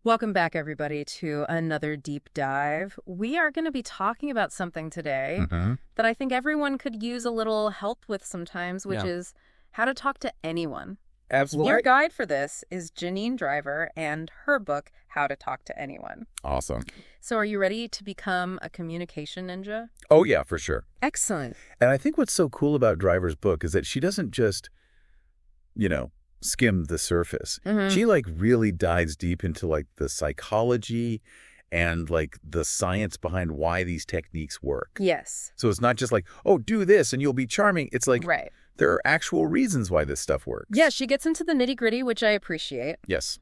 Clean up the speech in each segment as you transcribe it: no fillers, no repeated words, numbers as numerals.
Welcome back, everybody, to another deep dive. We are going to be talking about something today that I think everyone could use a little help with sometimes, which is how to talk to anyone. Absolutely. Your guide for this is Janine Driver and her book, How to Talk to Anyone. Awesome. So are you ready to become a communication ninja? Oh, yeah, for sure. Excellent. And I think what's so cool about Driver's book is that she doesn't just, skim the surface. She really dives deep into the psychology and the science behind why these techniques work. Yes. So it's not just oh, do this and you'll be charming. It's right. There are actual reasons why this stuff works. Yeah, she gets into the nitty-gritty, which I appreciate. Yes.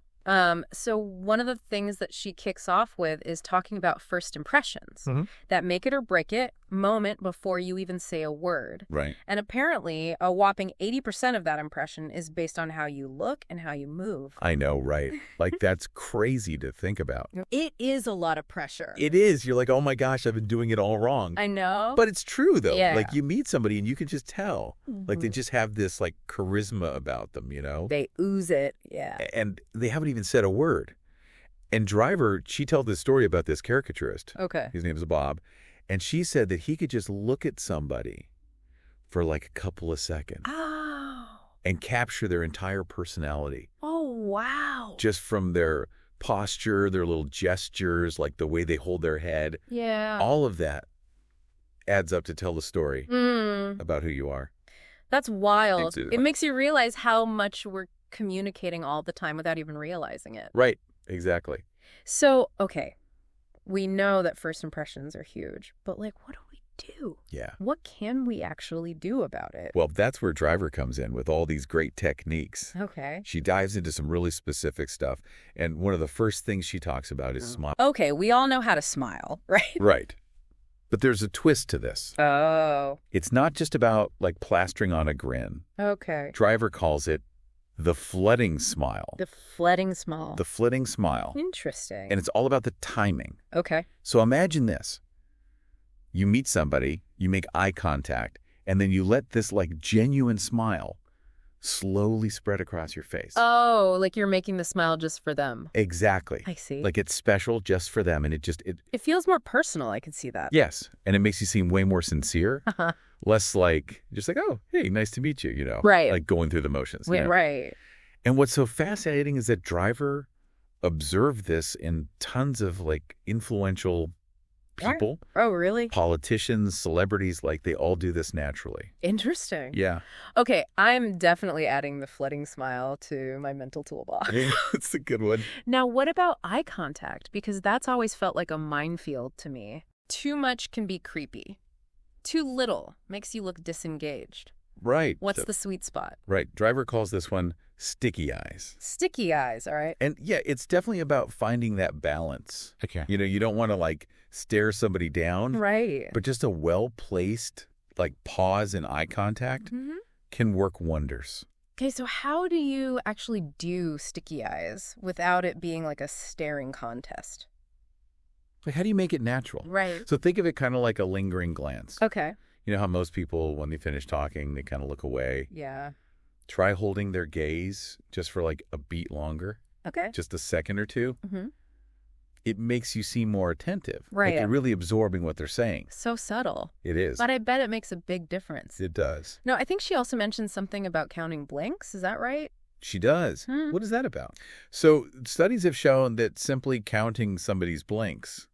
So one of the things that she kicks off with is talking about first impressions, that make it or break it moment before you even say a word. Right. And apparently a whopping 80% of that impression is based on how you look and how you move. I know, right? That's crazy to think about. It is a lot of pressure. It is. You're oh my gosh, I've been doing it all wrong. I know. But it's true, though. Yeah. You meet somebody and you can just tell. They just have this charisma about them, They ooze it. Yeah. And they haven't even said a word. And Driver, she told this story about this caricaturist. Okay. His name is Bob. And she said that he could just look at somebody for a couple of seconds. Oh. And capture their entire personality. Oh, wow. Just from their posture, their little gestures, the way they hold their head. Yeah. All of that adds up to tell the story about who you are. That's wild. Exactly. It makes you realize how much we're communicating all the time without even realizing it. Right. Exactly. So, okay, we know that first impressions are huge, but what do we do? Yeah. What can we actually do about it? Well, that's where Driver comes in with all these great techniques. Okay. She dives into some really specific stuff. And one of the first things she talks about is smile. Okay, we all know how to smile, right? Right. But there's a twist to this. Oh. It's not just about plastering on a grin. Okay. Driver calls it the flooding smile. The flooding smile. The flitting smile. Interesting. And it's all about the timing. Okay. So imagine this. You meet somebody, you make eye contact, and then you let this genuine smile slowly spread across your face. Oh, you're making the smile just for them. Exactly. I see. It's special just for them, and it feels more personal. I can see that. Yes, and it makes you seem way more sincere. Less just oh, hey, nice to meet you, Right. Going through the motions. Wait, right. And what's so fascinating is that Driver observed this in tons of influential people. Oh, really? Politicians, celebrities, they all do this naturally. Interesting. Yeah. Okay, I'm definitely adding the flooding smile to my mental toolbox. It's a good one. Now, what about eye contact? Because that's always felt like a minefield to me. Too much can be creepy. Too little makes you look disengaged. Right. What's the sweet spot? Right. Driver calls this one sticky eyes. Sticky eyes, all right? And yeah, it's definitely about finding that balance. Okay. You don't want to stare somebody down. Right. But just a well-placed pause and eye contact can work wonders. Okay, so how do you actually do sticky eyes without it being a staring contest? How do you make it natural? Right. So think of it kind of like a lingering glance. Okay. You know how most people, when they finish talking, they kind of look away? Yeah. Try holding their gaze just for a beat longer. Okay. Just a second or two. Mm-hmm. It makes you seem more attentive. Right. You're really absorbing what they're saying. So subtle. It is. But I bet it makes a big difference. It does. No, I think she also mentioned something about counting blinks. Is that right? She does. What is that about? So studies have shown that simply counting somebody's blinks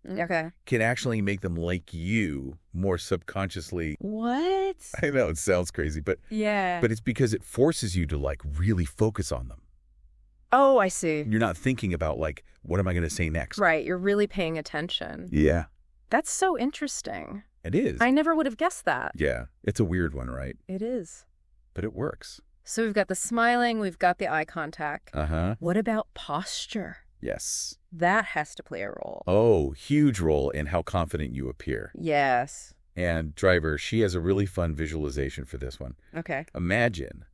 can actually make them like you more subconsciously. What? I know it sounds crazy, but it's because it forces you to really focus on them. Oh, I see. You're not thinking about what am I going to say next? Right. You're really paying attention. Yeah. That's so interesting. It is. I never would have guessed that. Yeah. It's a weird one, right? It is. But it works. So we've got the smiling, we've got the eye contact. Uh-huh. What about posture? Yes. That has to play a role. Oh, huge role in how confident you appear. Yes. And Driver, she has a really fun visualization for this one. Okay. Imagine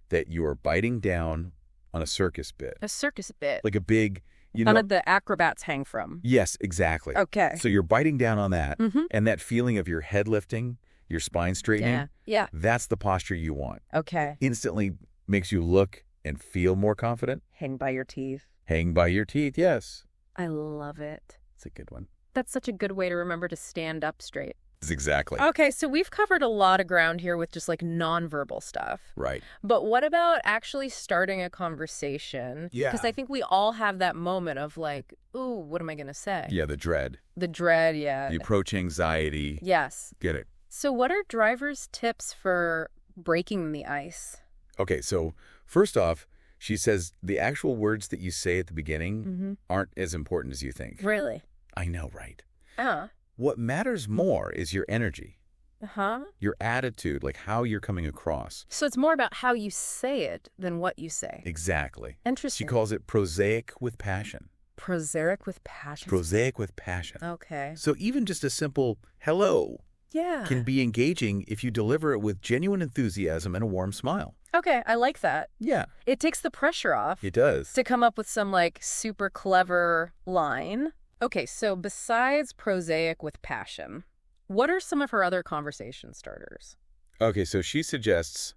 that you are biting down on a circus bit. A circus bit. Like a big, None of the acrobats hang from. Yes, exactly. Okay. So you're biting down on that, and that feeling of your head lifting, your spine straightening, Yeah. that's the posture you want. Okay. Instantly makes you look and feel more confident. Hang by your teeth. Hang by your teeth, yes. I love it. It's a good one. That's such a good way to remember to stand up straight. Exactly. Okay, so we've covered a lot of ground here with just like nonverbal stuff. Right. But what about actually starting a conversation? Yeah. Because I think we all have that moment of like, ooh, what am I going to say? Yeah, the dread. The dread, yeah. The approach anxiety. Yes. Get it. So what are drivers' tips for breaking the ice? Okay, so first off, she says the actual words that you say at the beginning aren't as important as you think. Really? I know, right? Uh-huh. What matters more is your energy, Uh-huh. your attitude, like how you're coming across. So it's more about how you say it than what you say. Exactly. Interesting. She calls it prosaic with passion. Prosaic with passion. Prosaic with passion. Okay. So even just a simple hello Yeah. can be engaging if you deliver it with genuine enthusiasm and a warm smile. Okay, I like that. Yeah. It takes the pressure off. It does. To come up with some like super clever line. Okay, so besides prosaic with passion, what are some of her other conversation starters? Okay, so she suggests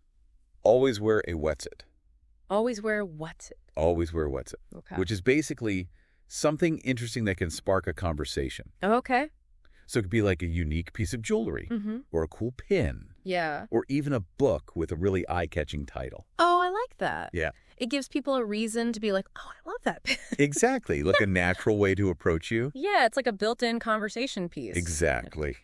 always wear a wetsuit. Always wear what's it? Always wear a wetsuit. Okay. Which is basically something interesting that can spark a conversation. Okay. So it could be like a unique piece of jewelry or a cool pin Yeah. or even a book with a really eye-catching title. Oh, I like that. Yeah. It gives people a reason to be like, oh, I love that pin. Exactly. Like a natural way to approach you. Yeah, it's like a built-in conversation piece. Exactly.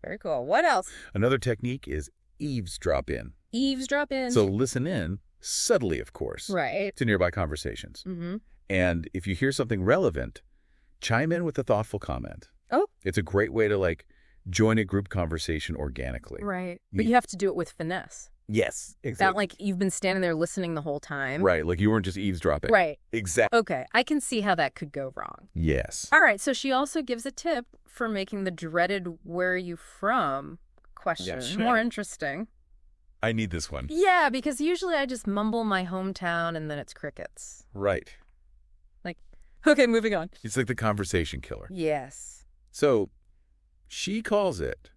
Very cool. What else? Another technique is eavesdrop in. Eavesdrop in. So listen in, subtly, of course, right. to nearby conversations. And if you hear something relevant, chime in with a thoughtful comment. Oh. It's a great way to, like, join a group conversation organically. Right. But you have to do it with finesse. Yes, exactly. Not like you've been standing there listening the whole time. Right, like you weren't just eavesdropping. Right. Exactly. Okay, I can see how that could go wrong. Yes. All right, so she also gives a tip for making the dreaded "where are you from" question more interesting. I need this one. Yeah, because usually I just mumble my hometown and then it's crickets. Right. Like, okay, moving on. It's like the conversation killer. Yes. So she calls it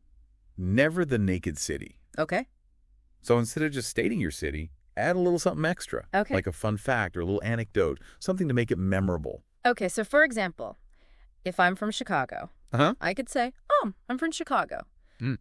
never the naked city. Okay. So instead of just stating your city, add a little something extra. Okay. Like a fun fact or a little anecdote, something to make it memorable. Okay, so for example, if I'm from Chicago, I could say, oh, I'm from Chicago.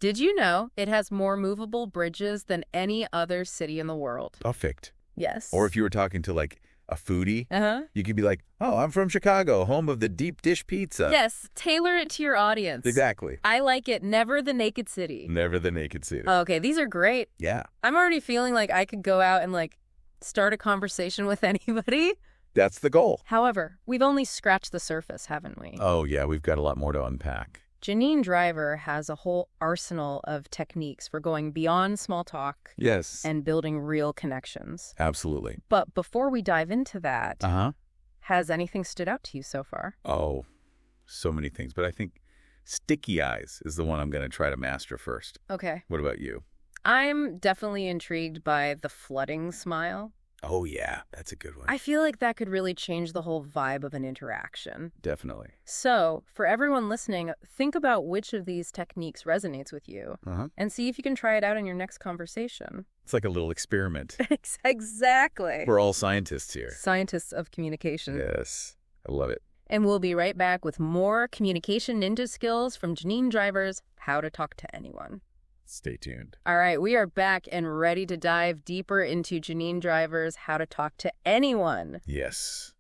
Did you know it has more movable bridges than any other city in the world? Perfect. Yes. Or if you were talking to like a foodie, you could be like, oh, I'm from Chicago, home of the deep dish pizza. Yes, tailor it to your audience. Exactly. I like it. Never the naked city. Never the naked city. Okay, these are great. Yeah. I'm already feeling like I could go out and like start a conversation with anybody. That's the goal. However, we've only scratched the surface, haven't we? Oh, yeah, we've got a lot more to unpack. Janine Driver has a whole arsenal of techniques for going beyond small talk. Yes. And building real connections. Absolutely. But before we dive into that, has anything stood out to you so far? Oh, so many things. But I think sticky eyes is the one I'm going to try to master first. Okay. What about you? I'm definitely intrigued by the flooding smile. Oh, yeah. That's a good one. I feel like that could really change the whole vibe of an interaction. Definitely. So, for everyone listening, think about which of these techniques resonates with you and see if you can try it out in your next conversation. It's like a little experiment. Exactly. We're all scientists here. Scientists of communication. Yes. I love it. And we'll be right back with more communication ninja skills from Janine Driver's How to Talk to Anyone. Stay tuned. All right, we are back and ready to dive deeper into Janine Driver's How to Talk to Anyone. Yes.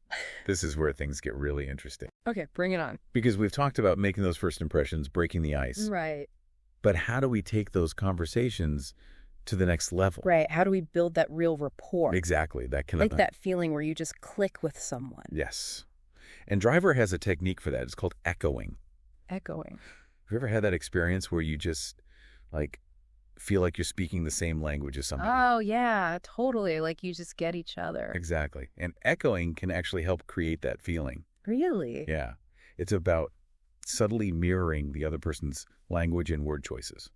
This is where things get really interesting. Okay, bring it on. Because we've talked about making those first impressions, breaking the ice. Right. But how do we take those conversations to the next level? Right. How do we build that real rapport? Exactly. That kind like of that feeling where you just click with someone. Yes. And Driver has a technique for that. It's called echoing. Echoing. Have you ever had that experience where you just like feel like you're speaking the same language as somebody? Oh, yeah, totally. Like you just get each other. Exactly. And echoing can actually help create that feeling. Really? Yeah. It's about subtly mirroring the other person's language and word choices.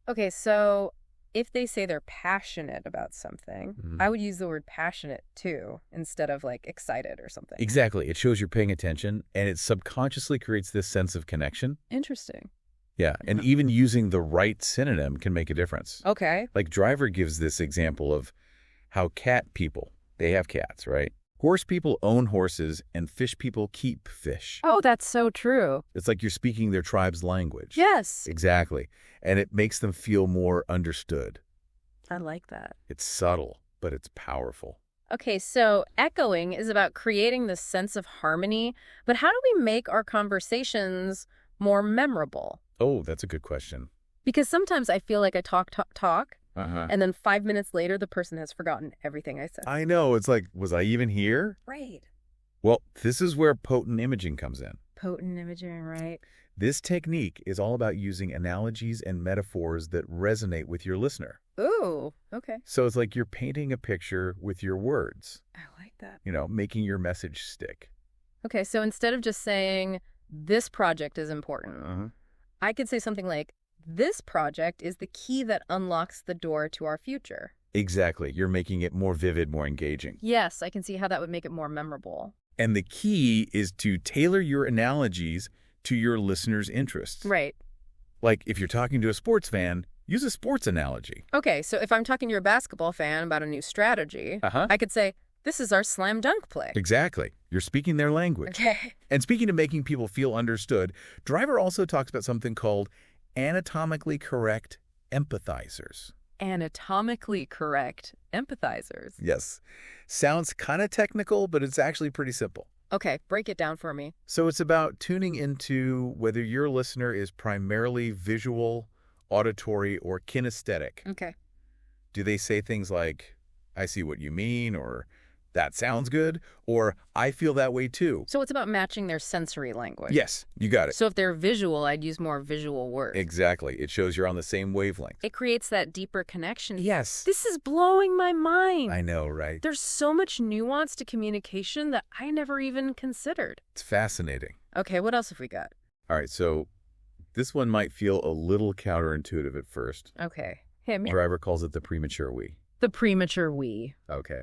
Okay, so if they say they're passionate about something, I would use the word passionate too, instead of like excited or something. Exactly. It shows you're paying attention and it subconsciously creates this sense of connection. Interesting. Yeah. And even using the right synonym can make a difference. Okay. Like Driver gives this example of how cat people, they have cats, right? Horse people own horses, and fish people keep fish. Oh, that's so true. It's like you're speaking their tribe's language. Yes. Exactly. And it makes them feel more understood. I like that. It's subtle, but it's powerful. Okay, so echoing is about creating this sense of harmony, but how do we make our conversations more memorable? Oh, that's a good question. Because sometimes I feel like I talk, Uh-huh. and then 5 minutes later, the person has forgotten everything I said. I know. It's like, was I even here? Right. Well, this is where potent imaging comes in. Potent imaging, right. This technique is all about using analogies and metaphors that resonate with your listener. Ooh, okay. So it's like you're painting a picture with your words. I like that. Making your message stick. Okay, so instead of just saying, this project is important, I could say something like, this project is the key that unlocks the door to our future. Exactly. You're making it more vivid, more engaging. Yes, I can see how that would make it more memorable. And the key is to tailor your analogies to your listener's interests. Right. Like if you're talking to a sports fan, use a sports analogy. Okay, so if I'm talking to your basketball fan about a new strategy, I could say, this is our slam dunk play. Exactly. You're speaking their language. Okay. And speaking of making people feel understood, Driver also talks about something called anatomically correct empathizers. Anatomically correct empathizers. Yes. Sounds kind of technical, but it's actually pretty simple. Okay, break it down for me. So it's about tuning into whether your listener is primarily visual, auditory, or kinesthetic. Okay. Do they say things like, I see what you mean, or that sounds good, or I feel that way too? So it's about matching their sensory language. Yes, you got it. So if they're visual, I'd use more visual words. Exactly. It shows you're on the same wavelength. It creates that deeper connection. Yes. This is blowing my mind. I know, right? There's so much nuance to communication that I never even considered. It's fascinating. Okay, what else have we got? All right, so this one might feel a little counterintuitive at first. Okay, hit me. Driver calls it the premature we. The premature we. Okay.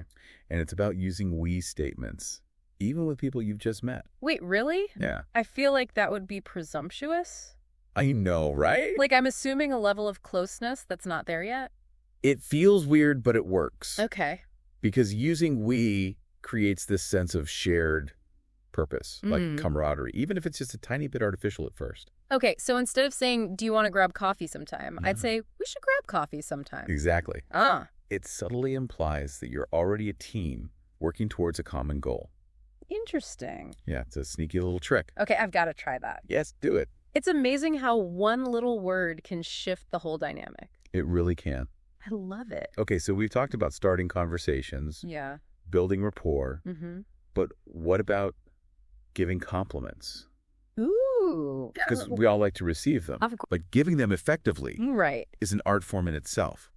And it's about using we statements, even with people you've just met. Wait, really? Yeah. I feel like that would be presumptuous. I know, right? Like I'm assuming a level of closeness that's not there yet. It feels weird, but it works. Okay. Because using we creates this sense of shared purpose, like camaraderie, even if it's just a tiny bit artificial at first. Okay, so instead of saying, do you want to grab coffee sometime? I'd say, we should grab coffee sometime. Exactly. It subtly implies that you're already a team working towards a common goal. Interesting. Yeah, it's a sneaky little trick. Okay, I've got to try that. Yes, do it. It's amazing how one little word can shift the whole dynamic. It really can. I love it. Okay, so we've talked about starting conversations, building rapport, but what about giving compliments? Ooh. Because we all like to receive them, but giving them effectively is an art form in itself.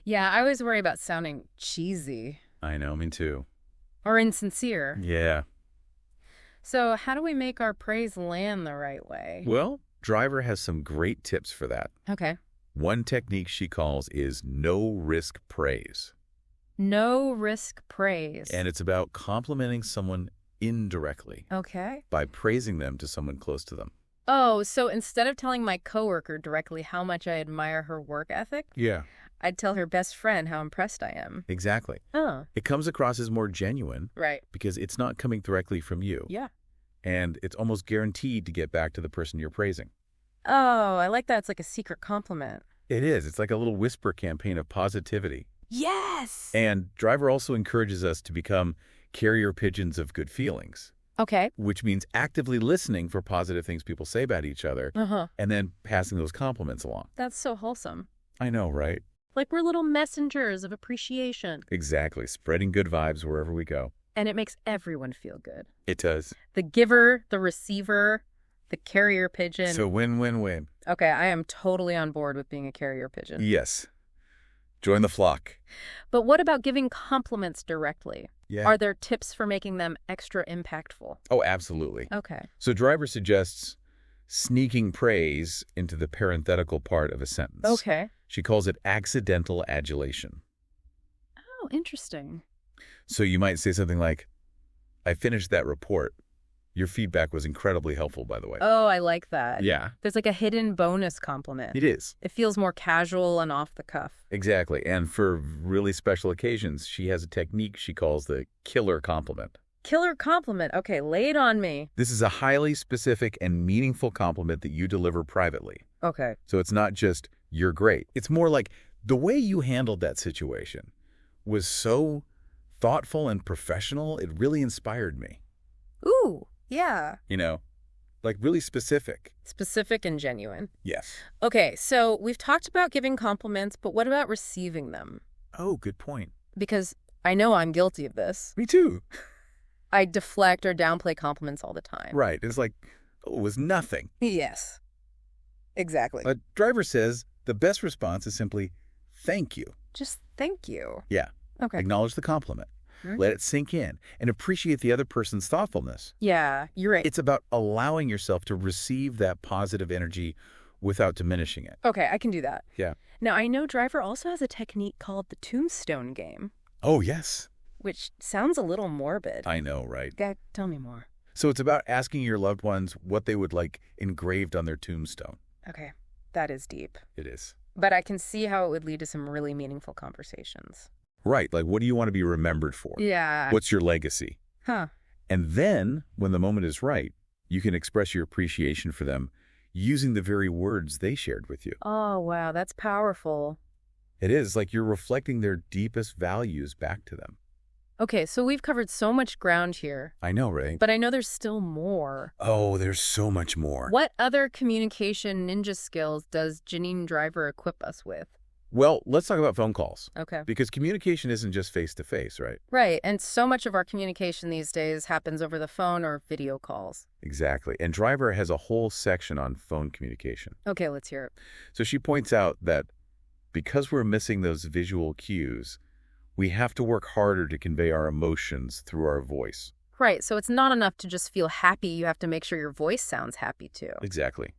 Yeah, I always worry about sounding cheesy. I know, me too. Or insincere. Yeah. So how do we make our praise land the right way? Well, Driver has some great tips for that. Okay. One technique she calls is no-risk praise. No-risk praise. And it's about complimenting someone indirectly. Okay. By praising them to someone close to them. Oh, so instead of telling my coworker directly how much I admire her work ethic, I'd tell her best friend how impressed I am. Exactly. Oh. It comes across as more genuine. Right. Because it's not coming directly from you. Yeah. And it's almost guaranteed to get back to the person you're praising. Oh, I like that. It's like a secret compliment. It is. It's like a little whisper campaign of positivity. Yes! And Driver also encourages us to become carrier pigeons of good feelings. Okay. Which means actively listening for positive things people say about each other and then passing those compliments along. That's so wholesome. I know, right? Like we're little messengers of appreciation. Exactly. Spreading good vibes wherever we go. And it makes everyone feel good. It does. The giver, the receiver, the carrier pigeon. So win-win-win. Okay, I am totally on board with being a carrier pigeon. Yes. Join the flock. But what about giving compliments directly? Yeah. Are there tips for making them extra impactful? Oh, absolutely. Okay. So Driver suggests sneaking praise into the parenthetical part of a sentence. Okay. She calls it accidental adulation. Oh, interesting. So you might say something like, I finished that report. Your feedback was incredibly helpful, by the way. Oh, I like that. Yeah. There's like a hidden bonus compliment. It is. It feels more casual and off the cuff. Exactly. And for really special occasions, she has a technique she calls the killer compliment. Killer compliment. Okay, lay it on me. This is a highly specific and meaningful compliment that you deliver privately. Okay. So it's not just, you're great. It's more like, the way you handled that situation was so thoughtful and professional, it really inspired me. Ooh, yeah. You know, like really specific. Specific and genuine. Yes. Okay, so we've talked about giving compliments, but what about receiving them? Oh, good point. Because I know I'm guilty of this. Me too. I deflect or downplay compliments all the time. Right. It's like, oh, it was nothing. Yes. Exactly. A driver says the best response is simply, thank you. Just thank you. Yeah. Okay. Acknowledge the compliment. Let it sink in and appreciate the other person's thoughtfulness. Yeah, you're right. It's about allowing yourself to receive that positive energy without diminishing it. Okay, I can do that. Yeah. Now, I know Driver also has a technique called the tombstone game. Oh, yes. Which sounds a little morbid. I know, right? Tell me more. So it's about asking your loved ones what they would like engraved on their tombstone. Okay, that is deep. It is. But I can see how it would lead to some really meaningful conversations. Right. Like, what do you want to be remembered for? Yeah. What's your legacy? Huh. And then, when the moment is right, you can express your appreciation for them using the very words they shared with you. Oh, wow. That's powerful. It is like you're reflecting their deepest values back to them. Okay, so we've covered so much ground here. I know, right? But I know there's still more. Oh, there's so much more. What other communication ninja skills does Janine Driver equip us with? Well, let's talk about phone calls. Okay. Because communication isn't just face-to-face, right? Right, and so much of our communication these days happens over the phone or video calls. Exactly. And Driver has a whole section on phone communication. Okay, let's hear it. So she points out that because we're missing those visual cues, we have to work harder to convey our emotions through our voice. Right, so it's not enough to just feel happy. You have to make sure your voice sounds happy, too. Exactly.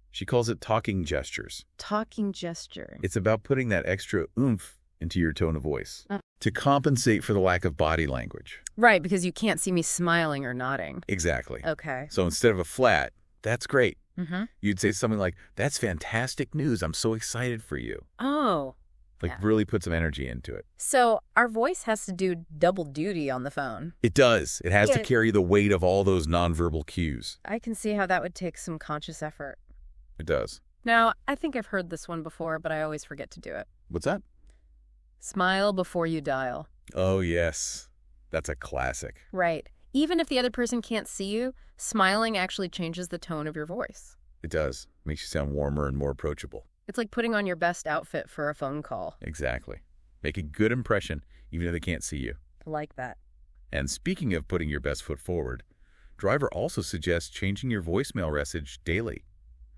She calls it talking gestures. Talking gesture. It's about putting that extra oomph into your tone of voice to compensate for the lack of body language. Right, because you can't see me smiling or nodding. Exactly. Okay. So instead of a flat, that's great, Mm-hmm. you'd say something like, that's fantastic news. I'm so excited for you. Oh. Like Yeah. really put some energy into it. So our voice has to do double duty on the phone. It does. It has to Yeah. carry the weight of all those nonverbal cues. I can see how that would take some conscious effort. It does. Now, I think I've heard this one before, but I always forget to do it. What's that? Smile before you dial. Oh, yes. That's a classic. Right. Even if the other person can't see you, smiling actually changes the tone of your voice. It does. Makes you sound warmer and more approachable. It's like putting on your best outfit for a phone call. Exactly. Make a good impression, even if they can't see you. I like that. And speaking of putting your best foot forward, Driver also suggests changing your voicemail message daily.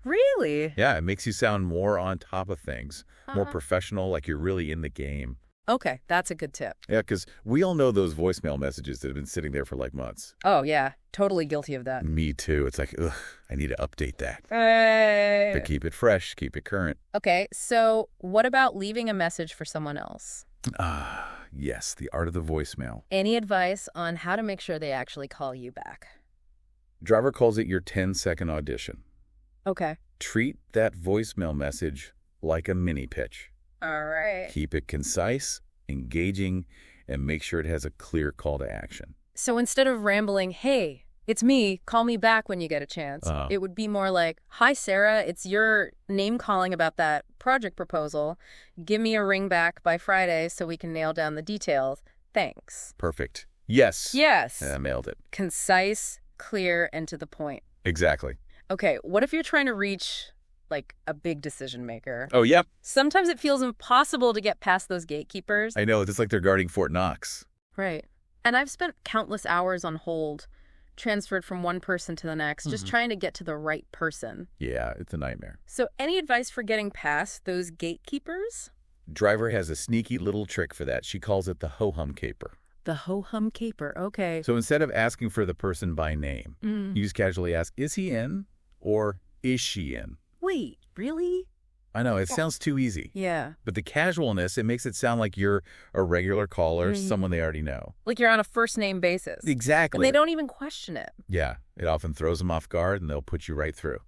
Really? Yeah, it makes you sound more on top of things, more Uh-huh. professional, like you're really in the game. Okay, that's a good tip. Yeah, because we all know those voicemail messages that have been sitting there for like months. Oh, yeah. Totally guilty of that. Me too. It's like, ugh, I need to update that. Hey. But keep it fresh, keep it current. Okay, so what about leaving a message for someone else? Ah, yes, the art of the voicemail. Any advice on how to make sure they actually call you back? Driver calls it your 10-second audition. Okay. Treat that voicemail message like a mini pitch. All right. Keep it concise, engaging, and make sure it has a clear call to action. So instead of rambling, hey, it's me, call me back when you get a chance, it would be more like, hi, Sarah, it's your name calling about that project proposal. Give me a ring back by Friday so we can nail down the details. Thanks. Perfect. Yes. Yes. I nailed it. Concise, clear, and to the point. Exactly. Okay, what if you're trying to reach, like, a big decision maker? Oh, yep. Sometimes it feels impossible to get past those gatekeepers. I know. It's like they're guarding Fort Knox. Right. And I've spent countless hours on hold, transferred from one person to the next, just trying to get to the right person. Yeah, it's a nightmare. So any advice for getting past those gatekeepers? Driver has a sneaky little trick for that. She calls it the ho-hum caper. The ho-hum caper, okay. So instead of asking for the person by name, you just casually ask, is he in? Or is she in? Wait, really? I know, it sounds too easy. Yeah. But the casualness, it makes it sound like you're a regular caller, someone they already know. Like you're on a first-name basis. Exactly. And they don't even question it. Yeah, it often throws them off guard, and they'll put you right through.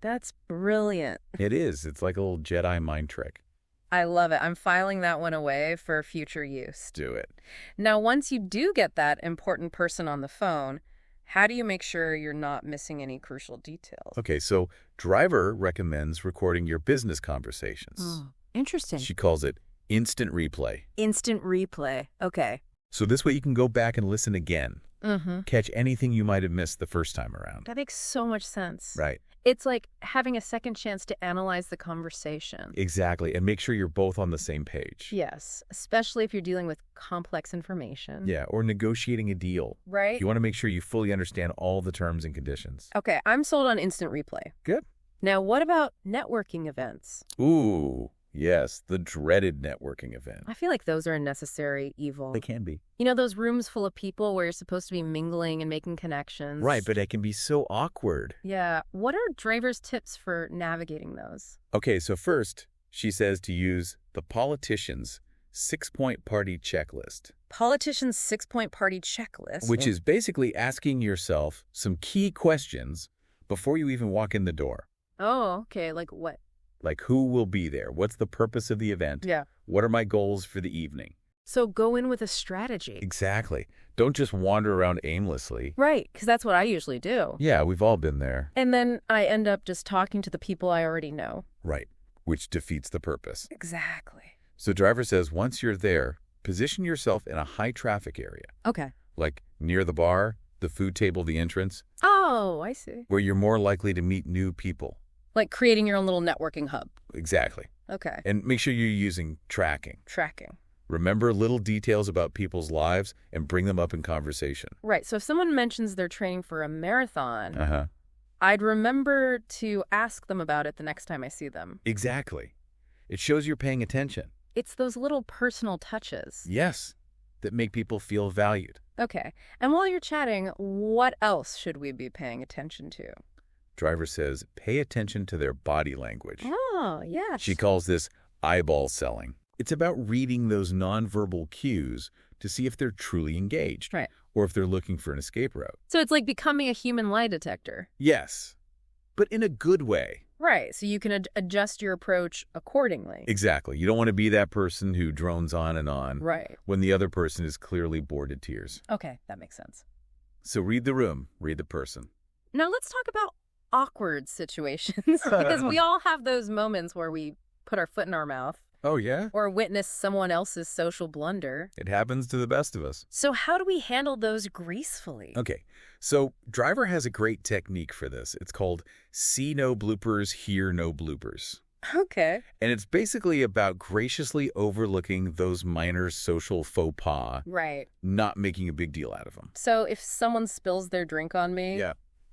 That's brilliant. It is. It's like a little Jedi mind trick. I love it. I'm filing that one away for future use. Do it. Now, once you do get that important person on the phone, how do you make sure you're not missing any crucial details? Okay, so Driver recommends recording your business conversations. Oh, interesting. She calls it instant replay. Instant replay. Okay. So this way you can go back and listen again. Catch anything you might have missed the first time around. That makes so much sense. Right. It's like having a second chance to analyze the conversation. Exactly. And make sure you're both on the same page. Yes, especially if you're dealing with complex information. Yeah, or negotiating a deal. Right? You want to make sure you fully understand all the terms and conditions. Okay, I'm sold on instant replay. Good. Now, what about networking events? Ooh, yes, the dreaded networking event. I feel like those are a necessary evil. They can be. You know, those rooms full of people where you're supposed to be mingling and making connections. Right, but it can be so awkward. Yeah. What are Driver's tips for navigating those? Okay, so first, she says to use the politician's 6-point party checklist. Politician's 6-point party checklist. Which is basically asking yourself some key questions before you even walk in the door. Oh, okay. Like what? Like who will be there? What's the purpose of the event? Yeah. What are my goals for the evening? So go in with a strategy. Exactly. Don't just wander around aimlessly. Right, because that's what I usually do. Yeah, we've all been there. And then I end up just talking to the people I already know. Right, which defeats the purpose. Exactly. So Driver says once you're there, position yourself in a high-traffic area. Okay. Like near the bar, the food table, the entrance. Oh, I see. Where you're more likely to meet new people. Like creating your own little networking hub. Exactly. Okay. And make sure you're using tracking. Tracking. Remember little details about people's lives and bring them up in conversation. Right. So if someone mentions they're training for a marathon, I'd remember to ask them about it the next time I see them. Exactly. It shows you're paying attention. It's those little personal touches. Yes, that make people feel valued. Okay. And while you're chatting, what else should we be paying attention to? Driver says, pay attention to their body language. Oh, yes. She calls this eyeball selling. It's about reading those nonverbal cues to see if they're truly engaged. Right. Or if they're looking for an escape route. So it's like becoming a human lie detector. Yes, but in a good way. Right. So you can adjust your approach accordingly. Exactly. You don't want to be that person who drones on and on. Right. When the other person is clearly bored to tears. Okay, that makes sense. So read the room, read the person. Now let's talk about awkward situations because we all have those moments where we put our foot in our mouth. Oh, yeah? Or witness someone else's social blunder. It happens to the best of us. So how do we handle those gracefully? Okay, so Driver has a great technique for this. It's called see no bloopers, hear no bloopers. Okay. And it's basically about graciously overlooking those minor social faux pas. Right. Not making a big deal out of them. So if someone spills their drink on me,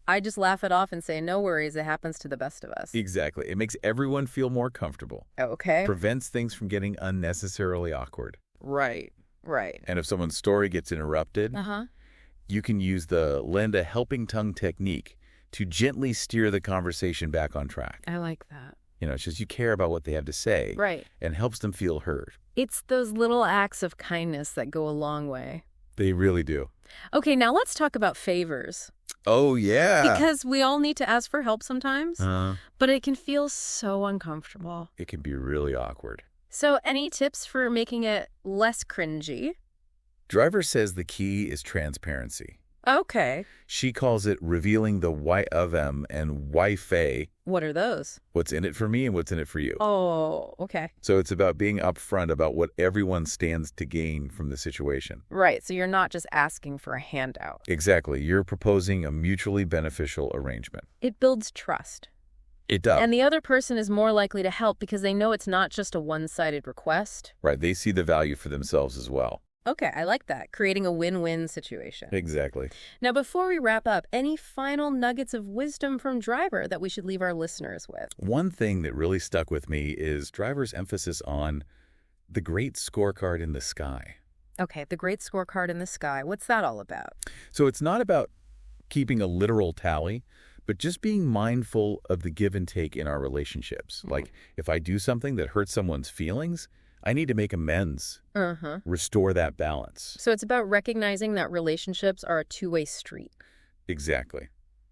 I just laugh it off and say, no worries, it happens to the best of us. Exactly. It makes everyone feel more comfortable. Okay. Prevents things from getting unnecessarily awkward. Right. Right. And if someone's story gets interrupted, you can use the lend a helping tongue technique to gently steer the conversation back on track. I like that. You know, it's just you care about what they have to say. Right. And helps them feel heard. It's those little acts of kindness that go a long way. They really do. Okay, now let's talk about favors. Oh, yeah. Because we all need to ask for help sometimes, but it can feel so uncomfortable. It can be really awkward. So any tips for making it less cringy? Driver says the key is transparency. Okay. She calls it revealing the why of them and why fay. What are those? What's in it for me and what's in it for you. Oh, okay. So it's about being upfront about what everyone stands to gain from the situation. Right. So you're not just asking for a handout. Exactly. You're proposing a mutually beneficial arrangement. It builds trust. It does. And the other person is more likely to help because they know it's not just a one-sided request. Right. They see the value for themselves as well. Okay, I like that. Creating a win-win situation. Exactly. Now, before we wrap up, any final nuggets of wisdom from Driver that we should leave our listeners with? One thing that really stuck with me is Driver's emphasis on the great scorecard in the sky. Okay, the great scorecard in the sky. What's that all about? So it's not about keeping a literal tally, but just being mindful of the give and take in our relationships. Like, if I do something that hurts someone's feelings, I need to make amends, restore that balance. So it's about recognizing that relationships are a two-way street. Exactly.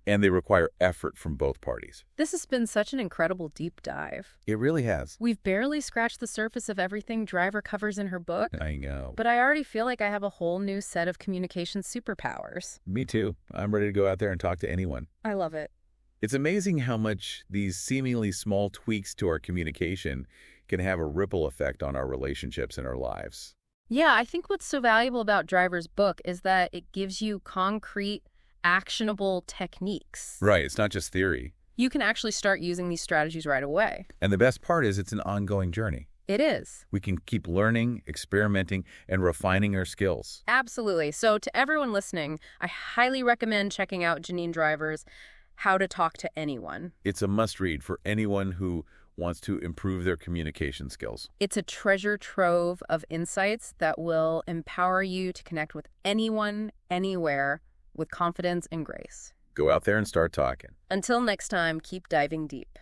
And they require effort from both parties. This has been such an incredible deep dive. It really has. We've barely scratched the surface of everything Driver covers in her book. I know. But I already feel like I have a whole new set of communication superpowers. Me too. I'm ready to go out there and talk to anyone. I love it. It's amazing how much these seemingly small tweaks to our communication can have a ripple effect on our relationships and our lives. Yeah, I think what's so valuable about Driver's book is that it gives you concrete, actionable techniques. Right. It's not just theory. You can actually start using these strategies right away. And the best part is it's an ongoing journey. It is. We can keep learning, experimenting, and refining our skills. Absolutely. So to everyone listening, I highly recommend checking out Janine Driver's How to Talk to Anyone. It's a must-read for anyone who wants to improve their communication skills. It's a treasure trove of insights that will empower you to connect with anyone, anywhere, with confidence and grace. Go out there and start talking. Until next time, keep diving deep.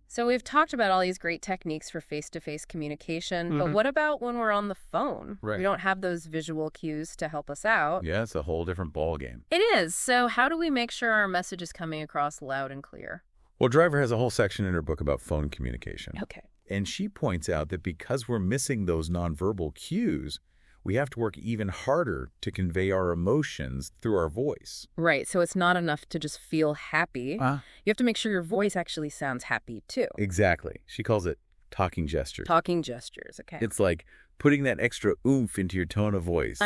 So we've talked about all these great techniques for face-to-face communication, but what about when we're on the phone? Right. We don't have those visual cues to help us out. Yeah, it's a whole different ballgame. It is. So how do we make sure our message is coming across loud and clear? Well, Driver has a whole section in her book about phone communication. Okay. And she points out that because we're missing those nonverbal cues, we have to work even harder to convey our emotions through our voice. Right. So it's not enough to just feel happy. You have to make sure your voice actually sounds happy, too. Exactly. She calls it talking gestures. Talking gestures. Okay. It's like putting that extra oomph into your tone of voice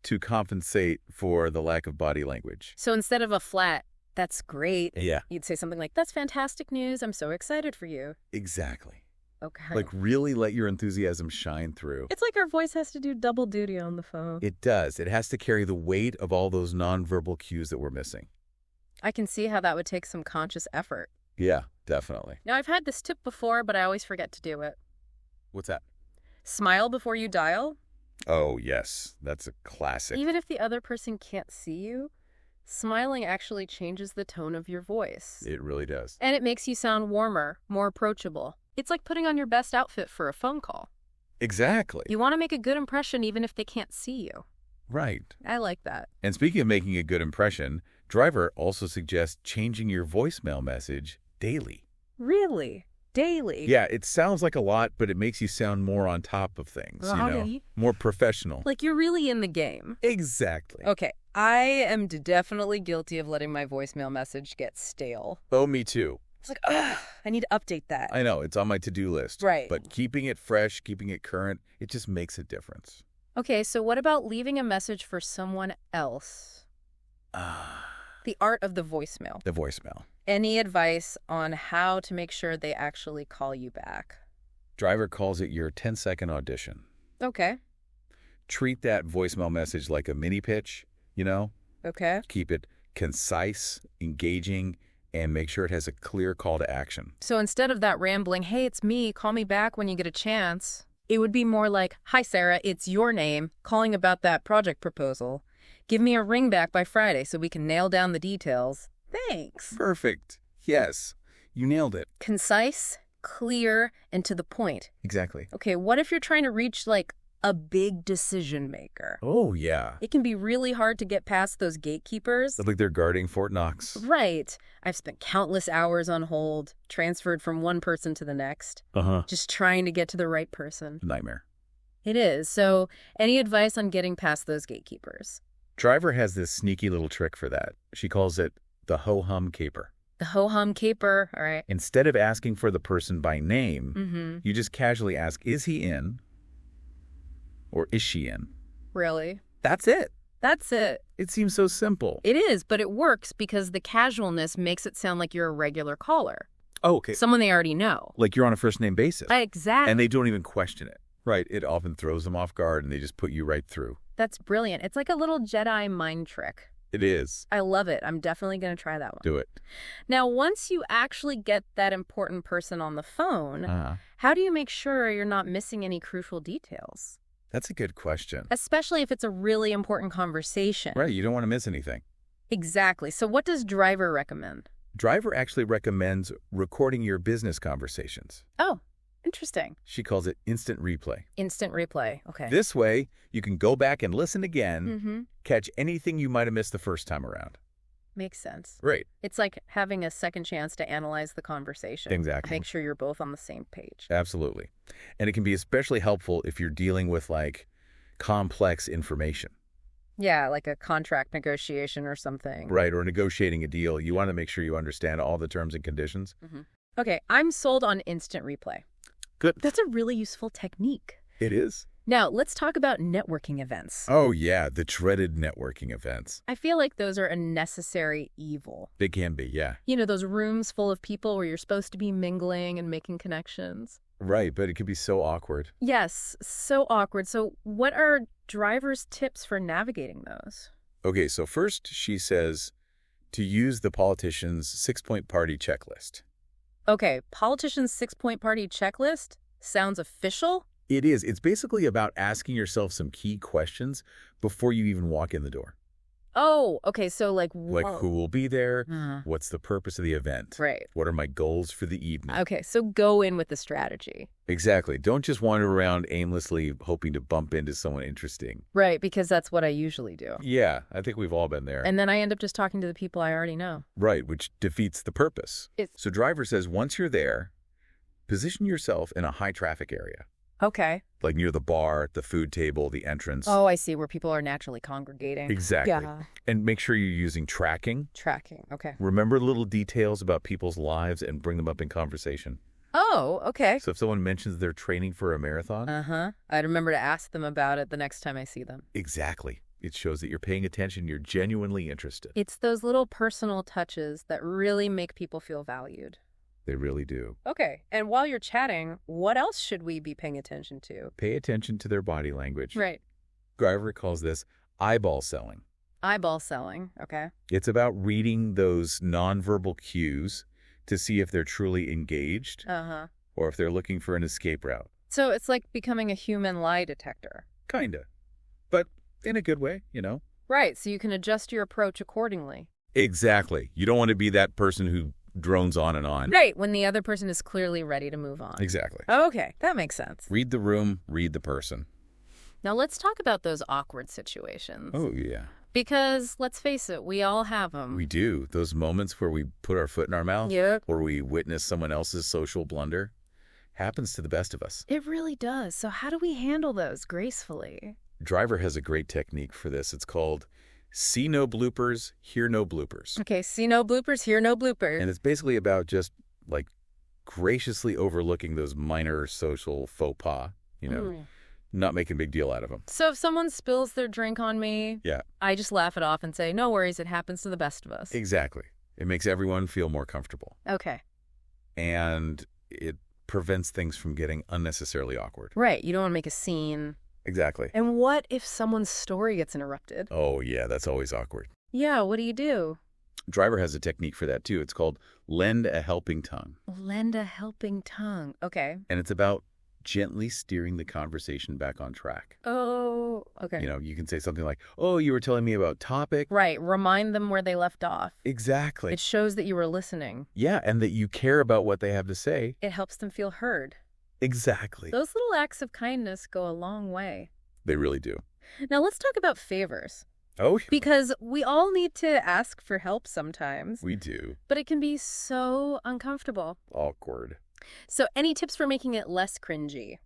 to compensate for the lack of body language. So instead of a flat, "That's great," Yeah. you'd say something like, "That's fantastic news. I'm so excited for you." Exactly. Okay. Like, really let your enthusiasm shine through. It's like our voice has to do double duty on the phone. It does. It has to carry the weight of all those nonverbal cues that we're missing. I can see how that would take some conscious effort. Yeah, definitely. Now, I've had this tip before, but I always forget to do it. What's that? Smile before you dial. Oh, yes. That's a classic. Even if the other person can't see you, smiling actually changes the tone of your voice. It really does. And it makes you sound warmer, more approachable. It's like putting on your best outfit for a phone call. Exactly. You want to make a good impression even if they can't see you. Right. I like that. And speaking of making a good impression, Driver also suggests changing your voicemail message daily. Really? Daily? Yeah, it sounds like a lot, but it makes you sound more on top of things, more professional. Like you're really in the game. Exactly. Okay, I am definitely guilty of letting my voicemail message get stale. Oh, me too. It's like, ugh, I need to update that. I know, it's on my to-do list. Right. But keeping it fresh, keeping it current, it just makes a difference. Okay, so what about leaving a message for someone else? The art of the voicemail. The voicemail. Any advice on how to make sure they actually call you back? Driver calls it your 10-second audition. Okay. Treat that voicemail message like a mini pitch, Okay. Keep it concise, engaging, and make sure it has a clear call to action. So instead of that rambling, "Hey, it's me, call me back when you get a chance," it would be more like, "Hi, Sarah, it's your name, calling about that project proposal. Give me a ring back by Friday so we can nail down the details. Thanks." Perfect. Yes, you nailed it. Concise, clear, and to the point. Exactly. Okay, what if you're trying to reach, like, a big decision maker? Oh, yeah. It can be really hard to get past those gatekeepers. Like they're guarding Fort Knox. Right. I've spent countless hours on hold, transferred from one person to the next. Just trying to get to the right person. Nightmare. It is. So, any advice on getting past those gatekeepers? Driver has this sneaky little trick for that. She calls it the ho-hum caper. The ho-hum caper, all right. Instead of asking for the person by name, you just casually ask, is he in? Or is she in? Really? That's it. That's it. It seems so simple. It is, but it works because the casualness makes it sound like you're a regular caller. Oh, okay. Someone they already know. Like you're on a first-name basis. Exactly. And they don't even question it. Right. It often throws them off guard and they just put you right through. That's brilliant. It's like a little Jedi mind trick. It is. I love it. I'm definitely going to try that one. Do it. Now, once you actually get that important person on the phone, how do you make sure you're not missing any crucial details? That's a good question. Especially if it's a really important conversation. Right. You don't want to miss anything. Exactly. So what does Driver recommend? Driver actually recommends recording your business conversations. Oh, interesting. She calls it instant replay. Instant replay. Okay. This way, you can go back and listen again, catch anything you might have missed the first time around. Makes sense. Right. It's like having a second chance to analyze the conversation. Exactly. Make sure you're both on the same page. Absolutely. And it can be especially helpful if you're dealing with, like, complex information. Yeah, like a contract negotiation or something. Right, or negotiating a deal. You want to make sure you understand all the terms and conditions. Okay, I'm sold on instant replay. Good. That's a really useful technique. It is. Now, let's talk about networking events. Oh, yeah, the dreaded networking events. I feel like those are a necessary evil. They can be, yeah. You know, those rooms full of people where you're supposed to be mingling and making connections. Right, but it can be so awkward. Yes, so awkward. So what are Driver's tips for navigating those? Okay, so first she says to use the politician's 6-point party checklist. Okay, politician's 6-point party checklist? Sounds official? It is. It's basically about asking yourself some key questions before you even walk in the door. Oh, okay, so like who will be there? What's the purpose of the event? Right. What are my goals for the evening? Okay, so go in with the strategy. Exactly. Don't just wander around aimlessly hoping to bump into someone interesting. Right, because that's what I usually do. Yeah, I think we've all been there. And then I end up just talking to the people I already know. Right, which defeats the purpose. So Driver says once you're there, position yourself in a high-traffic area. Okay. Like near the bar, the food table, the entrance. Oh, I see, where people are naturally congregating. Exactly. Yeah. And make sure you're using tracking. Tracking, okay. Remember little details about people's lives and bring them up in conversation. Oh, okay. So if someone mentions they're training for a marathon. I'd remember to ask them about it the next time I see them. Exactly. It shows that you're paying attention, you're genuinely interested. It's those little personal touches that really make people feel valued. They really do. Okay, and while you're chatting, what else should we be paying attention to? Pay attention to their body language. Right. Driver calls this eyeball selling. Eyeball selling, okay. It's about reading those nonverbal cues to see if they're truly engaged or if they're looking for an escape route. So it's like becoming a human lie detector. Kinda. But in a good way, you know? Right, so you can adjust your approach accordingly. Exactly. You don't want to be that person who drones on and on. Right, when the other person is clearly ready to move on. Exactly. Okay, that makes sense. Read the room, read the person. Now let's talk about those awkward situations. Oh, yeah. Because, let's face it, we all have them. We do. Those moments where we put our foot in our mouth. Yep. Or we witness someone else's social blunder. Happens to the best of us. It really does. So how do we handle those gracefully? Driver has a great technique for this. It's called see no bloopers, hear no bloopers. Okay, see no bloopers, hear no bloopers. And it's basically about just, like, graciously overlooking those minor social faux pas, you know, not making a big deal out of them. So if someone spills their drink on me, I just laugh it off and say, no worries, it happens to the best of us. Exactly. It makes everyone feel more comfortable. Okay. And it prevents things from getting unnecessarily awkward. Right. You don't want to make a scene. Exactly. And what if someone's story gets interrupted? Oh, yeah, that's always awkward. Yeah, what do you do? Driver has a technique for that, too. It's called lend a helping tongue. Lend a helping tongue. Okay. And it's about gently steering the conversation back on track. Oh, okay. You know, you can say something like, oh, you were telling me about topic. Right. Remind them where they left off. Exactly. It shows that you were listening. Yeah, and that you care about what they have to say. It helps them feel heard. Exactly. Those little acts of kindness go a long way. They really do. Now let's talk about favors. Oh. Because we all need to ask for help sometimes. We do. But it can be so uncomfortable. Awkward. So any tips for making it less cringy?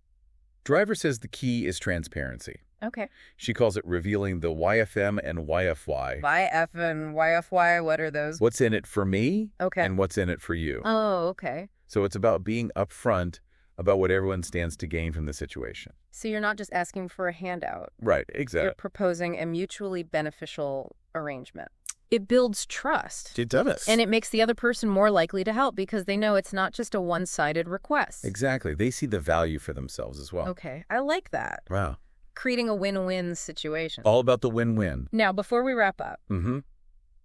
Driver says the key is transparency. Okay. She calls it revealing the YFM and YFY. YF and YFY, what are those? What's in it for me? Okay. And what's in it for you? Oh, okay. So it's about being upfront about what everyone stands to gain from the situation. So you're not just asking for a handout. Right, exactly. You're proposing a mutually beneficial arrangement. It builds trust. It does. And it makes the other person more likely to help because they know it's not just a one-sided request. Exactly. They see the value for themselves as well. Okay, I like that. Wow. Creating a win-win situation. All about the win-win. Now, before we wrap up,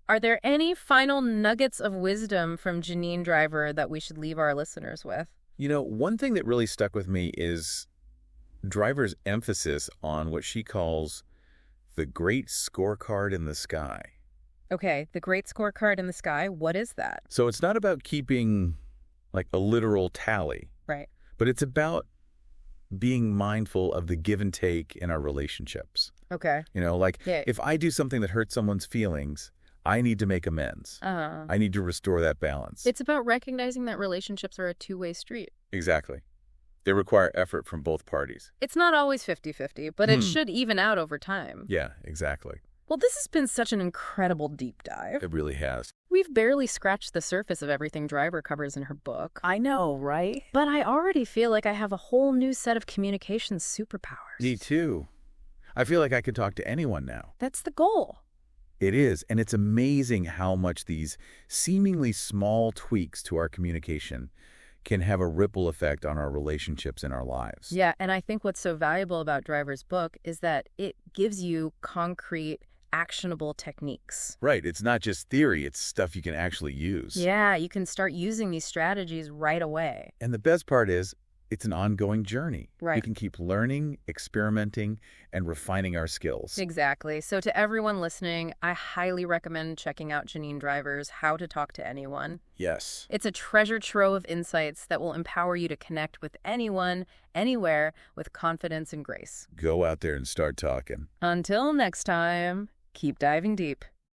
are there any final nuggets of wisdom from Janine Driver that we should leave our listeners with? You know, one thing that really stuck with me is Driver's emphasis on what she calls the great scorecard in the sky. Okay, the great scorecard in the sky, what is that? So it's not about keeping like a literal tally, Right. but it's about being mindful of the give and take in our relationships. Okay. Like Yeah. if I do something that hurts someone's feelings, I need to make amends. I need to restore that balance. It's about recognizing that relationships are a two-way street. Exactly. They require effort from both parties. It's not always 50-50, but it should even out over time. Yeah, exactly. Well, this has been such an incredible deep dive. It really has. We've barely scratched the surface of everything Driver covers in her book. I know, right? But I already feel like I have a whole new set of communication superpowers. Me too. I feel like I can talk to anyone now. That's the goal. It is, and it's amazing how much these seemingly small tweaks to our communication can have a ripple effect on our relationships in our lives. Yeah, and I think what's so valuable about Driver's book is that it gives you concrete, actionable techniques. Right. It's not just theory. It's stuff you can actually use. Yeah, you can start using these strategies right away. And the best part is, it's an ongoing journey. Right. We can keep learning, experimenting, and refining our skills. Exactly. So to everyone listening, I highly recommend checking out Janine Driver's How to Talk to Anyone. Yes. It's a treasure trove of insights that will empower you to connect with anyone, anywhere, with confidence and grace. Go out there and start talking. Until next time, keep diving deep.